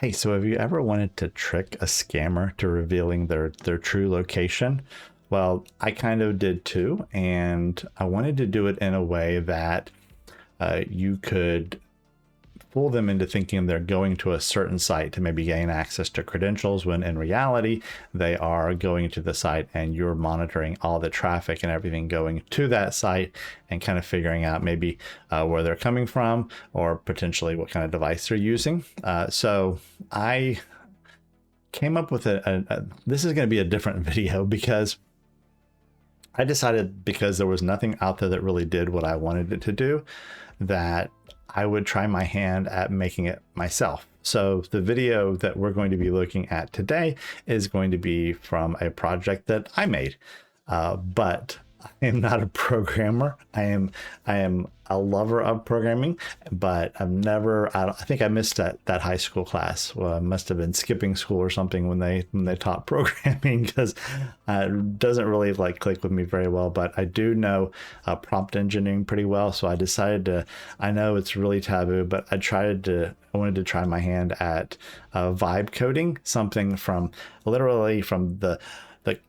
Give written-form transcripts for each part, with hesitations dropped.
Hey, so have you ever wanted to trick a scammer to revealing their true location? Well, I kind of did too, and I wanted to do it in a way that you could fool them into thinking they're going to a certain site to maybe gain access to credentials when in reality they are going to the site and you're monitoring all the traffic and everything going to that site and kind of figuring out maybe where they're coming from or potentially what kind of device they're using. So I came up with this is going to be a different video because I decided, because there was nothing out there that really did what I wanted it to do, that I would try my hand at making it myself. So the video that we're going to be looking at today is going to be from a project that I made, but I am not a programmer. I am a lover of programming, but I think I missed that high school class. Well, I must have been skipping school or something when they taught programming, because it doesn't really click with me very well. But I do know prompt engineering pretty well, so I decided to. I know it's really taboo, but I wanted to try my hand at vibe coding, something from literally from the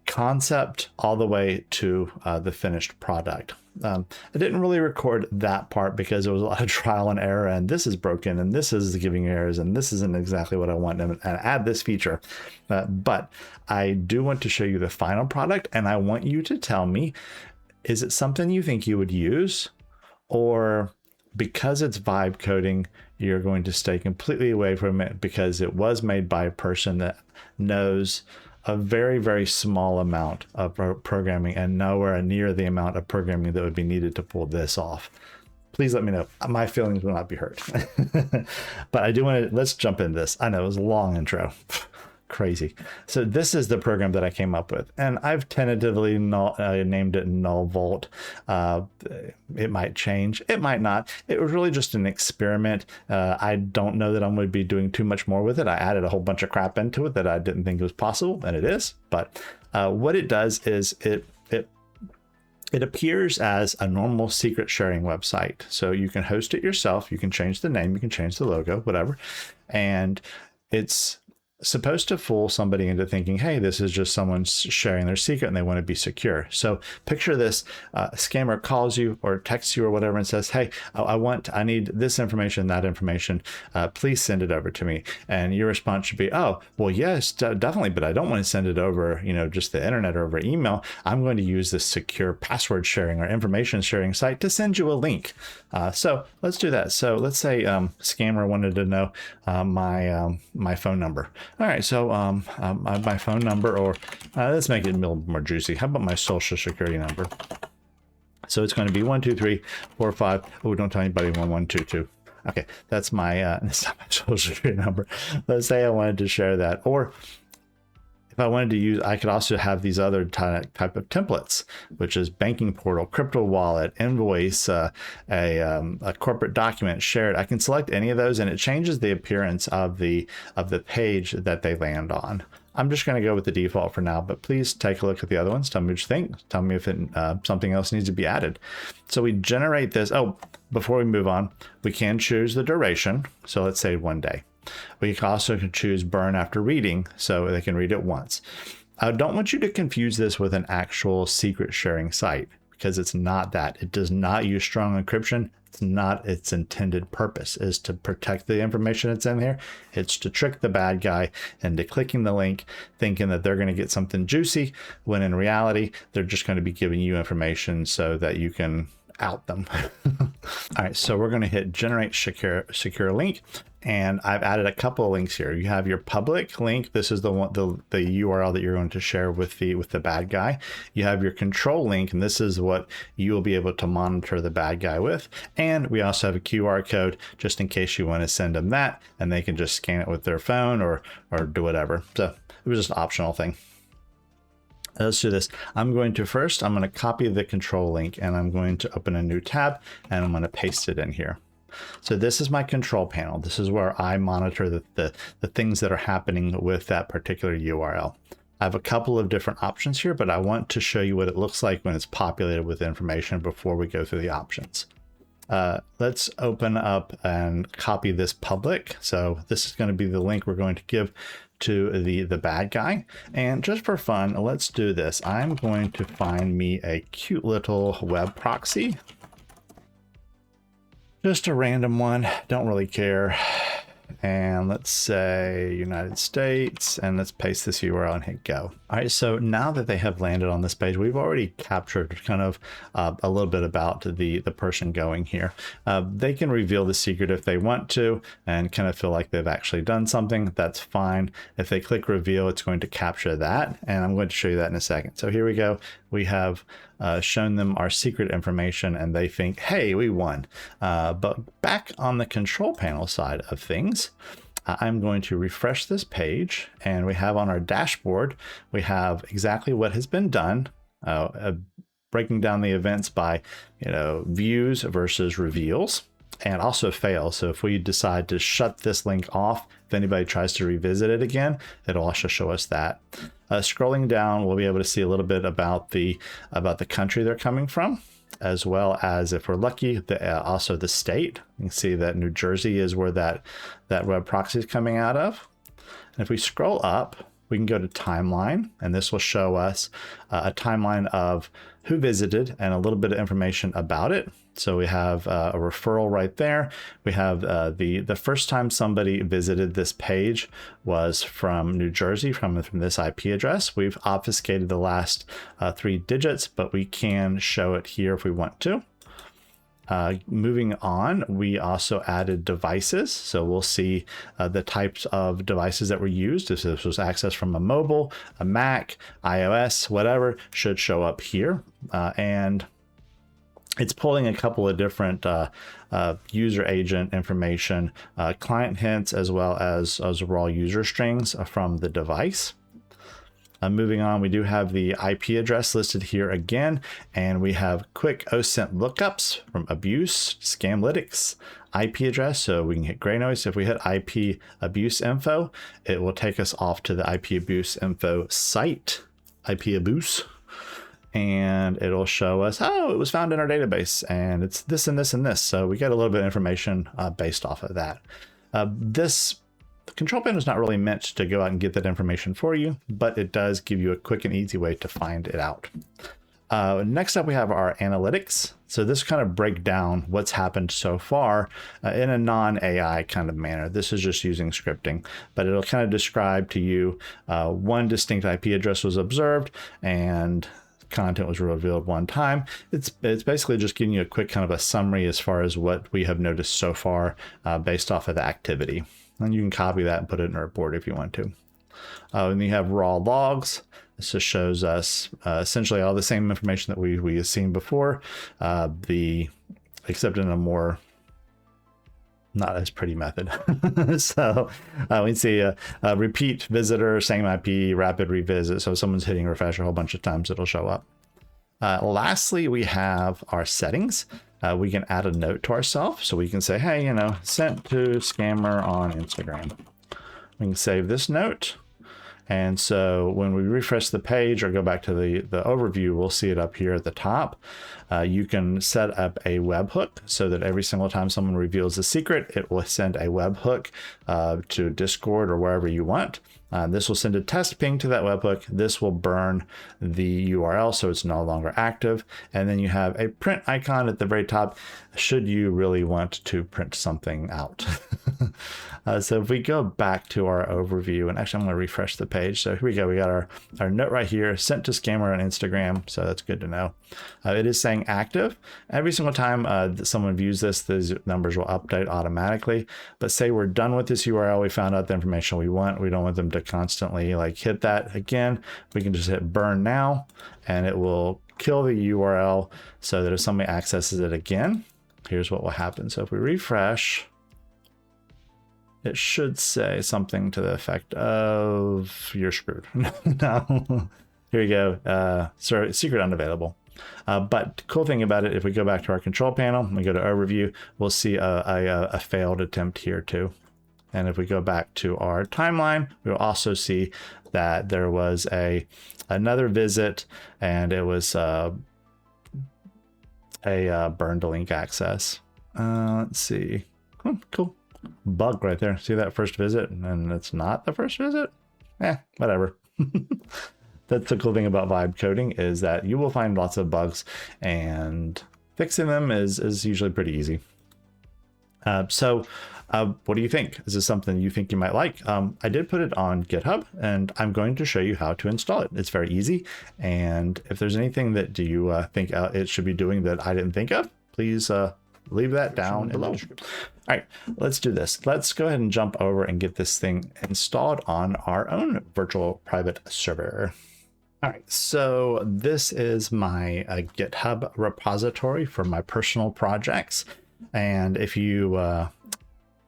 concept all the way to the finished product. I didn't really record that part because there was a lot of trial and error, and this is broken and this is giving errors and this isn't exactly what I want, and add this feature. But I do want to show you the final product, and I want you to tell me, is it something you think you would use, or because it's vibe coding, you're going to stay completely away from it because it was made by a person that knows a very, very small amount of programming and nowhere near the amount of programming that would be needed to pull this off. Please let me know. My feelings will not be hurt. But I do want to, let's jump into this. I know it was a long intro. Crazy. So this is the program that I came up with, and I've tentatively named it NullVault. It might change, it might not. It was really just an experiment. I don't know that I'm going to be doing too much more with it. I added a whole bunch of crap into it that I didn't think was possible, and it is. But what it does is it appears as a normal secret sharing website. So you can host it yourself. You can change the name, you can change the logo, whatever. And it's supposed to fool somebody into thinking, hey, this is just someone sharing their secret and they want to be secure. So picture this, a scammer calls you or texts you or whatever and says, hey, I need this information, that information, please send it over to me. And your response should be, oh, well, yes, definitely, but I don't want to send it over, just the internet or over email. I'm going to use this secure password sharing or information sharing site to send you a link. So let's do that. So let's say scammer wanted to know my phone number. All right, so my phone number, or let's make it a little more juicy. How about my social security number? So it's going to be 12345. Oh, don't tell anybody 1122. Okay, that's my that's not my social security number. Let's say I wanted to share that, or if I wanted to use, I could also have these other type of templates, which is banking portal, crypto wallet, invoice, a corporate document, shared. I can select any of those, and it changes the appearance of the page that they land on. I'm just going to go with the default for now, but please take a look at the other ones. Tell me what you think. Tell me if something else needs to be added. So we generate this. Oh, before we move on, we can choose the duration. So let's say 1 day. We also can choose burn after reading, so they can read it once. I don't want you to confuse this with an actual secret sharing site, because it's not that. It does not use strong encryption. It's not its intended purpose is to protect the information that's in here. It's to trick the bad guy into clicking the link, thinking that they're going to get something juicy, when in reality, they're just going to be giving you information so that you can out them. All right, so we're going to hit generate secure link, and I've added a couple of links here. You have your public link. This is the one, the URL that you're going to share with the bad guy. You have your control link, and this is what you will be able to monitor the bad guy with. And we also have a QR code just in case you want to send them that, and they can just scan it with their phone or do whatever. So it was just an optional thing. Let's do this. I'm going to copy the control link, and I'm going to open a new tab, and I'm going to paste it in here. So this is my control panel. This is where I monitor the things that are happening with that particular URL. I have a couple of different options here, but I want to show you what it looks like when it's populated with information before we go through the options. Let's open up and copy this public. So this is going to be the link we're going to give to the bad guy. And just for fun, let's do this. I'm going to find me a cute little web proxy. Just a random one, don't really care. And let's say United States, and let's paste this URL and hit go. All right, so now that they have landed on this page, we've already captured kind of a little bit about the person going here. They can reveal the secret if they want to and kind of feel like they've actually done something. That's fine. If they click reveal, it's going to capture that, and I'm going to show you that in a second. So here we go. We have shown them our secret information and they think, hey, we won. But back on the control panel side of things, I'm going to refresh this page, and we have on our dashboard, we have exactly what has been done, breaking down the events by, views versus reveals, and also fails. So if we decide to shut this link off, if anybody tries to revisit it again, it'll also show us that. Scrolling down, we'll be able to see a little bit about the country they're coming from, as well as, if we're lucky, also the state. You can see that New Jersey is where that web proxy is coming out of. And if we scroll up, we can go to timeline, and this will show us a timeline of who visited and a little bit of information about it. So we have a referral right there. We have the first time somebody visited this page was from New Jersey, from this IP address. We've obfuscated the last 3 digits, but we can show it here if we want to. Moving on, we also added devices. So we'll see the types of devices that were used. If this was accessed from a mobile, a Mac, iOS, whatever, should show up here. And it's pulling a couple of different user agent information, client hints, as well as raw user strings from the device. Moving on, we do have the IP address listed here again, and we have quick OSINT lookups from abuse, scamlytics, IP address, so we can hit gray noise. If we hit IP abuse info, it will take us off to the IP abuse info site, IP abuse, and it'll show us, oh, it was found in our database, and it's this and this and this. So we get a little bit of information based off of that. This control panel is not really meant to go out and get that information for you, but it does give you a quick and easy way to find it out. Next up, we have our analytics. So this kind of break down what's happened so far in a non-AI kind of manner. This is just using scripting, but it'll kind of describe to you one distinct IP address was observed and content was revealed one time. It's basically just giving you a quick kind of a summary as far as what we have noticed so far based off of the activity. And you can copy that and put it in a report if you want to. And you have raw logs. This just shows us essentially all the same information that we have seen before, except in a more not as pretty method. So we see a repeat visitor, same IP, rapid revisit. So if someone's hitting refresh a whole bunch of times, it'll show up. Lastly, we have our settings. We can add a note to ourselves. So we can say, hey, sent to scammer on Instagram. We can save this note. And so when we refresh the page or go back to the overview, we'll see it up here at the top. You can set up a webhook so that every single time someone reveals a secret, it will send a webhook to Discord or wherever you want. This will send a test ping to that webhook. This will burn the URL so it's no longer active. And then you have a print icon at the very top should you really want to print something out. So if we go back to our overview, and actually I'm going to refresh the page. So here we go. We got our note right here, sent to scammer on Instagram. So that's good to know. It is saying active. Every single time that someone views this, these numbers will update automatically. But say we're done with this URL, we found out the information we want. We don't want them to constantly hit that again. We can just hit burn now, and it will kill the URL so that if somebody accesses it again, here's what will happen. So if we refresh, it should say something to the effect of you're screwed. No, here we go. Sorry, secret unavailable. But the cool thing about it, if we go back to our control panel, we go to overview, we'll see a failed attempt here too. And if we go back to our timeline, we'll also see that there was another visit, and it was a burned link access. Let's see. Cool. Bug right there. See that first visit? And it's not the first visit? Whatever. That's the cool thing about vibe coding, is that you will find lots of bugs, and fixing them is usually pretty easy. What do you think? Is this something you think you might like? I did put it on GitHub, and I'm going to show you how to install it. It's very easy. And if there's anything that you think it should be doing that I didn't think of, please leave that down below. All right, let's do this. Let's go ahead and jump over and get this thing installed on our own virtual private server. All right, so this is my GitHub repository for my personal projects. And if you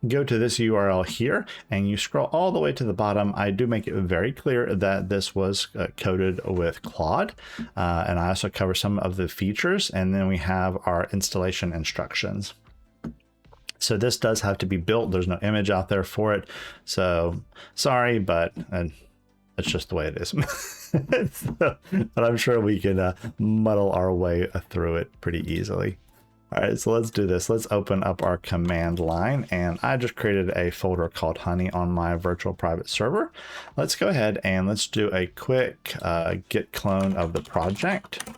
go to this URL here and you scroll all the way to the bottom, I do make it very clear that this was coded with Claude. And I also cover some of the features, and then we have our installation instructions. So this does have to be built. There's no image out there for it. So sorry, but that's just the way it is. But I'm sure we can muddle our way through it pretty easily. All right, so let's do this. Let's open up our command line, and I just created a folder called Honey on my virtual private server. Let's go ahead and let's do a quick git clone of the project.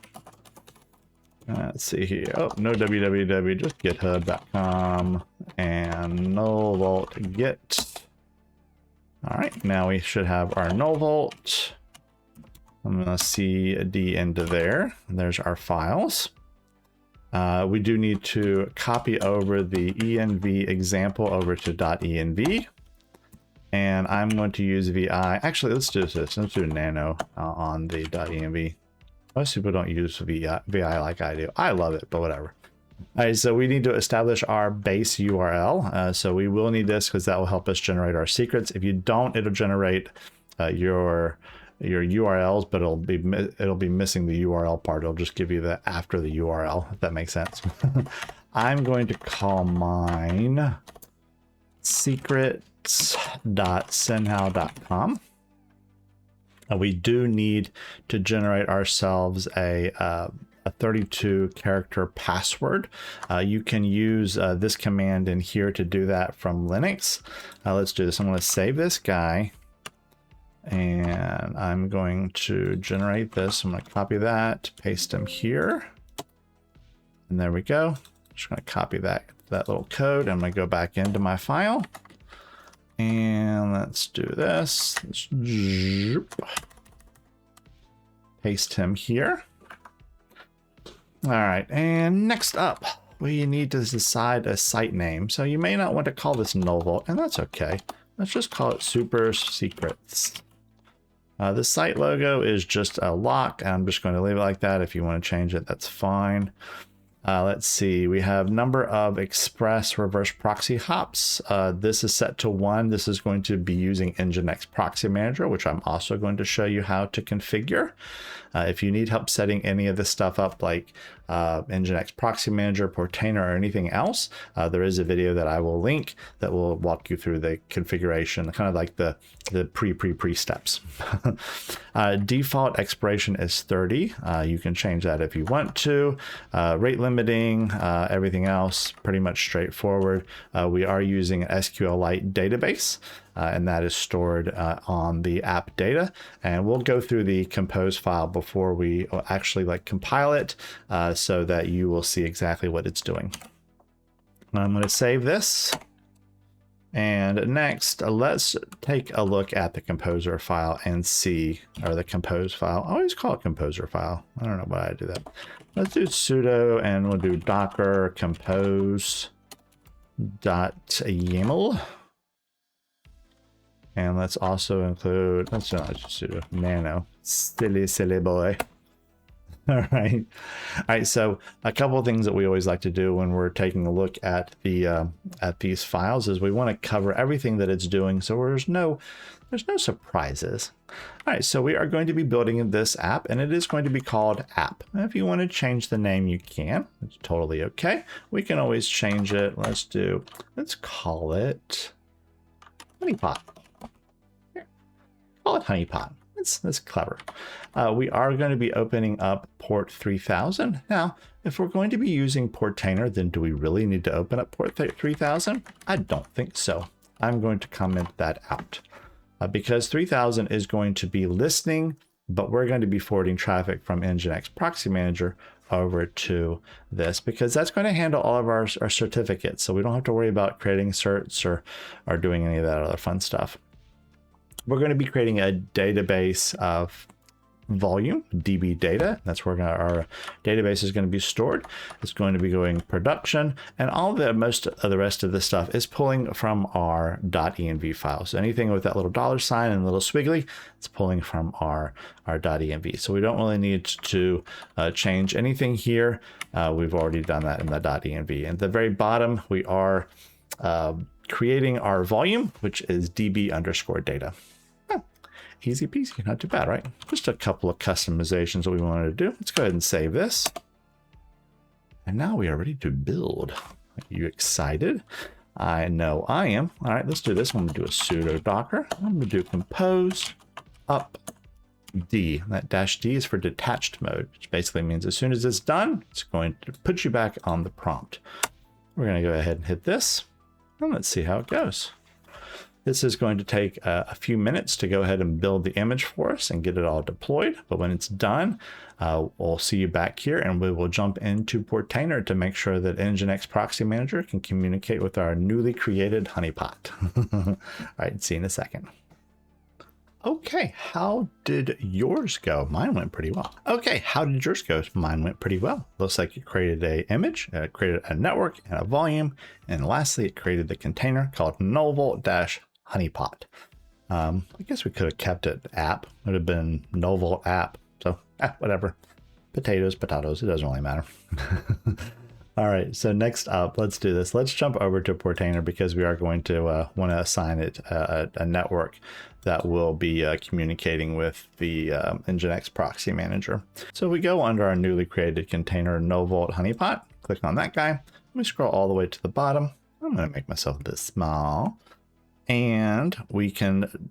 Let's see here. Oh, no www, just github.com and NullVault git. All right, now we should have our NullVault. I'm gonna cd into there. There's our files. We do need to copy over the env example over to .env. And I'm going to use VI. Actually, let's do this. Let's do nano on the .env. Most people don't use VI like I do. I love it, but whatever. All right, so we need to establish our base URL. So we will need this because that will help us generate our secrets. If you don't, it'll generate your URLs, but it'll be missing the URL part. It'll just give you the after the URL, if that makes sense. I'm going to call mine secrets.synhow.com. We do need to generate ourselves a 32 character password. You can use this command in here to do that from Linux. Let's do this. I'm going to save this guy. And I'm going to generate this. I'm going to copy that, paste him here. And there we go. Just going to copy that little code. I'm going to go back into my file. And let's do this. Let's paste him here. All right. And next up, we need to decide a site name. So you may not want to call this NullVault, and that's okay. Let's just call it Super Secrets. The site logo is just a lock, and I'm just going to leave it like that. If you want to change it, that's fine. Let's see, we have number of express reverse proxy hops. This is set to 1. This is going to be using Nginx Proxy Manager, which I'm also going to show you how to configure. If you need help setting any of this stuff up, like Nginx Proxy Manager, Portainer, or anything else, there is a video that I will link that will walk you through the configuration, kind of like the pre steps. Default expiration is 30. You can change that if you want to. Rate limiting, everything else pretty much straightforward. We are using an SQLite database, and that is stored on the app data. And we'll go through the compose file before we actually compile it, so that you will see exactly what it's doing. I'm going to save this. And next, let's take a look at the composer file and see, or the compose file. I always call it composer file. I don't know why I do that. Let's do sudo, and we'll do docker compose.yaml. And let's also include, let's not just sudo nano, silly boy. All right. So a couple of things that we always like to do when we're taking a look at the at these files is we want to cover everything that it's doing, so there's no surprises. All right, so we are going to be building this app, and it is going to be called app. And if you want to change the name, you can. It's totally okay. We can always change it. Let's call it Honeypot. Here. Call it Honeypot. That's clever. We are going to be opening up port 3000. Now, if we're going to be using Portainer, then do we really need to open up port 3000? I don't think so. I'm going to comment that out because 3000 is going to be listening, but we're going to be forwarding traffic from Nginx Proxy Manager over to this because that's going to handle all of our certificates. So we don't have to worry about creating certs or doing any of that other fun stuff. We're going to be creating a database of volume, DB data. That's where our database is going to be stored. It's going to be going production, and most of the rest of this stuff is pulling from our .env files. So anything with that little $ and little squiggly, it's pulling from our .env. So we don't really need to change anything here. We've already done that in the .env. And at the very bottom, we are creating our volume, which is db_data. Easy peasy, not too bad, right? Just a couple of customizations that we wanted to do. Let's go ahead and save this. And now we are ready to build. Are you excited? I know I am. All right, let's do this. I'm gonna do a sudo docker. I'm gonna do compose up D. That -D is for detached mode, which basically means as soon as it's done, it's going to put you back on the prompt. We're gonna go ahead and hit this, and let's see how it goes. This is going to take a few minutes to go ahead and build the image for us and get it all deployed. But when it's done, we'll see you back here and we will jump into Portainer to make sure that Nginx Proxy Manager can communicate with our newly created Honeypot. All right, see you in a second. Okay, how did yours go? Mine went pretty well. Okay, how did yours go? Mine went pretty well. Looks like it created an image, it created a network and a volume, and lastly, it created the container called NullVault Honeypot. I guess we could have kept it app. It would have been NullVault app. So whatever. Potatoes, it doesn't really matter. All right, so next up, let's do this. Let's jump over to Portainer because we are going to want to assign it a network that will be communicating with the Nginx Proxy Manager. So we go under our newly created container NullVault Honeypot, click on that guy. Let me scroll all the way to the bottom. I'm going to make myself this small. And we can,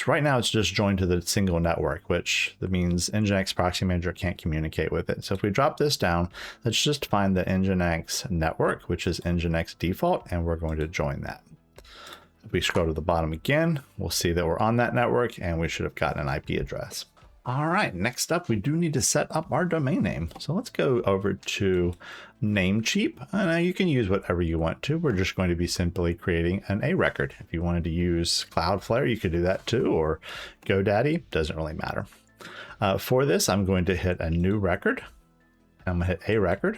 right now it's just joined to the single network, which that means Nginx Proxy Manager can't communicate with it. So if we drop this down, let's just find the Nginx network, which is Nginx default, and we're going to join that. If we scroll to the bottom again, we'll see that we're on that network and we should have gotten an IP address. All right, next up, we do need to set up our domain name. So let's go over to Namecheap. And you can use whatever you want to. We're just going to be simply creating an A record. If you wanted to use Cloudflare, you could do that too, or GoDaddy, doesn't really matter. For this, I'm going to hit a new record. I'm gonna hit A record.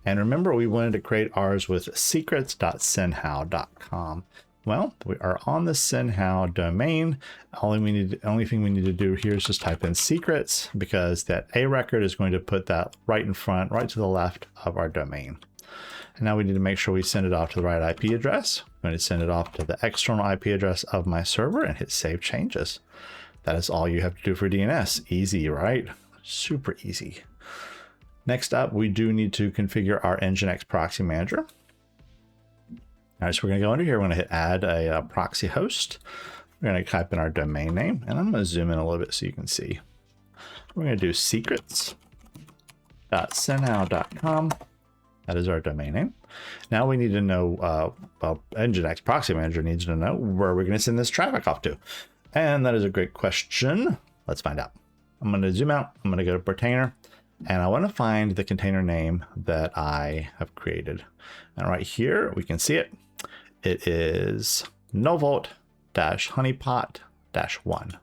And remember, we wanted to create ours with secrets.synhow.com. Well, we are on the synhow domain. Only thing we need to do here is just type in secrets because that A record is going to put that right in front, right to the left of our domain. And now we need to make sure we send it off to the right IP address. I'm going to send it off to the external IP address of my server and hit save changes. That is all you have to do for DNS. Easy, right? Super easy. Next up, we do need to configure our Nginx Proxy Manager. All right, so we're going to go under here. We're going to hit add a proxy host. We're going to type in our domain name, and I'm going to zoom in a little bit so you can see. We're going to do secrets.synhow.com. That is our domain name. Now we need to know, well, Nginx Proxy Manager needs to know where we're going to send this traffic off to. And that is a great question. Let's find out. I'm going to zoom out. I'm going to go to Portainer. And I want to find the container name that I have created. And right here, we can see it. It is NullVault-honeypot-1.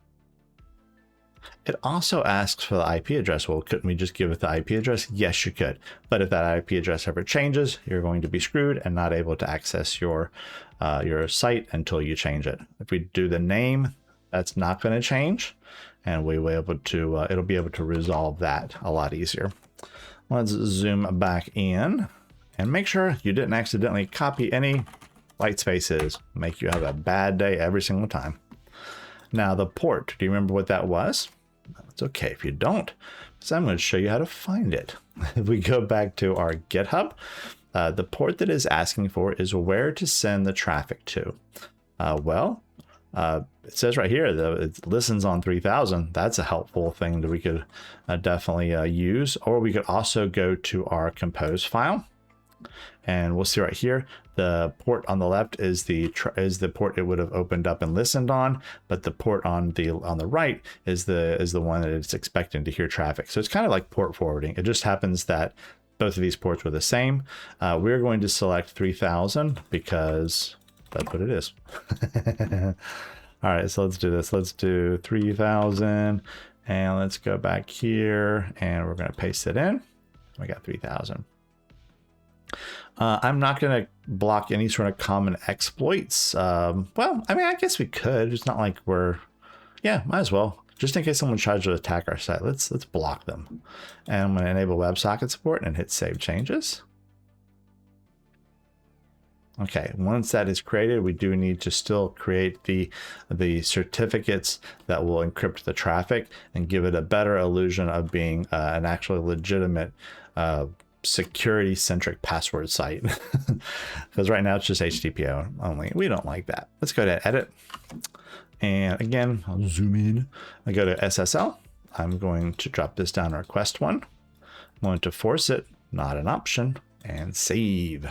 It also asks for the IP address. Well, couldn't we just give it the IP address? Yes, you could. But if that IP address ever changes, you're going to be screwed and not able to access your site until you change it. If we do the name, that's not going to change. And we will be able to, it'll be able to resolve that a lot easier. Let's zoom back in and make sure you didn't accidentally copy any white spaces. Make you have a bad day every single time. Now the port, do you remember what that was? It's okay if you don't, because I'm going to show you how to find it. If we go back to our GitHub, the port that is asking for is where to send the traffic to. Well, It says right here, though, it listens on 3000. That's a helpful thing that we could definitely use. Or we could also go to our compose file, and we'll see right here, the port on the left is the port it would have opened up and listened on, but the port on the right is the one that it's expecting to hear traffic. So it's kind of like port forwarding. It just happens that both of these ports were the same. We're going to select 3000 because that's what it is. All right, so let's do this. Let's do 3000, and let's go back here, and we're going to paste it in. We got 3000. I'm not going to block any sort of common exploits. Well, I mean, I guess we could. It's not like we're, yeah, might as well. Just in case someone tries to attack our site, let's block them. And I'm going to enable WebSocket support and hit Save Changes. Okay, once that is created, we do need to still create the certificates that will encrypt the traffic and give it a better illusion of being an actually legitimate security-centric password site. Because right now it's just HTTP only. We don't like that. Let's go to Edit. And again, I'll zoom in. I go to SSL. I'm going to drop this down to request one. I'm going to force it, not an option, and save.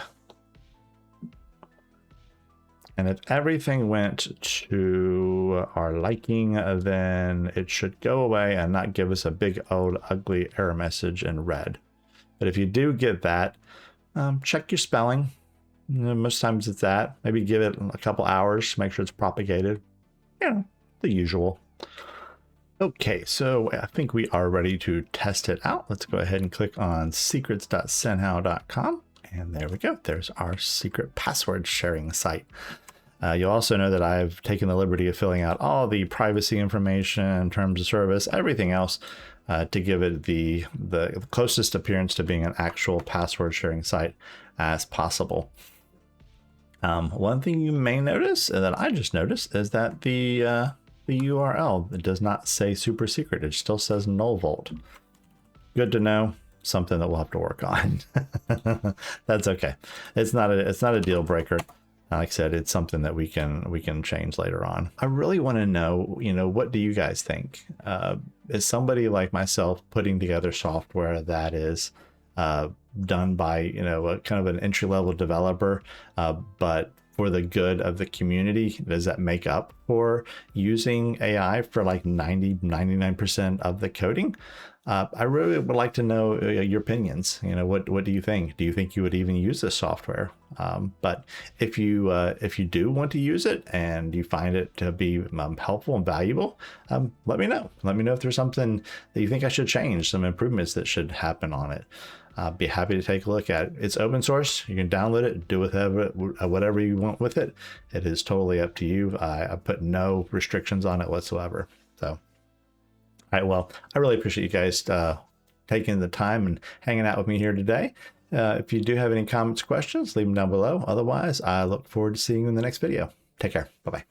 And if everything went to our liking, then it should go away and not give us a big old ugly error message in red. But if you do get that, check your spelling. Most times it's that. Maybe give it a couple hours to make sure it's propagated. You know, the usual. Okay, so I think we are ready to test it out. Let's go ahead and click on secrets.synhow.com. And there we go. There's our secret password sharing site. You'll also know that I've taken the liberty of filling out all the privacy information, terms of service, everything else to give it the closest appearance to being an actual password sharing site as possible. One thing you may notice, and that I just noticed, is that the URL, it does not say super secret. It still says NullVault. Good to know. Something that we'll have to work on. That's okay. It's not a deal breaker. Like I said, it's something that we can change later on. I really want to know, what do you guys think? Is somebody like myself putting together software that is done by, a kind of an entry-level developer, but for the good of the community, does that make up for using AI for like 99% of the coding? I really would like to know your opinions. What do you think? Do you think you would even use this software? But if you do want to use it and you find it to be helpful and valuable, let me know. Let me know if there's something that you think I should change, some improvements that should happen on it. I'd be happy to take a look at it. It's open source. You can download it, do whatever you want with it. It is totally up to you. I put no restrictions on it whatsoever. So. All right, well, I really appreciate you guys taking the time and hanging out with me here today. If you do have any comments, questions, leave them down below. Otherwise, I look forward to seeing you in the next video. Take care. Bye-bye.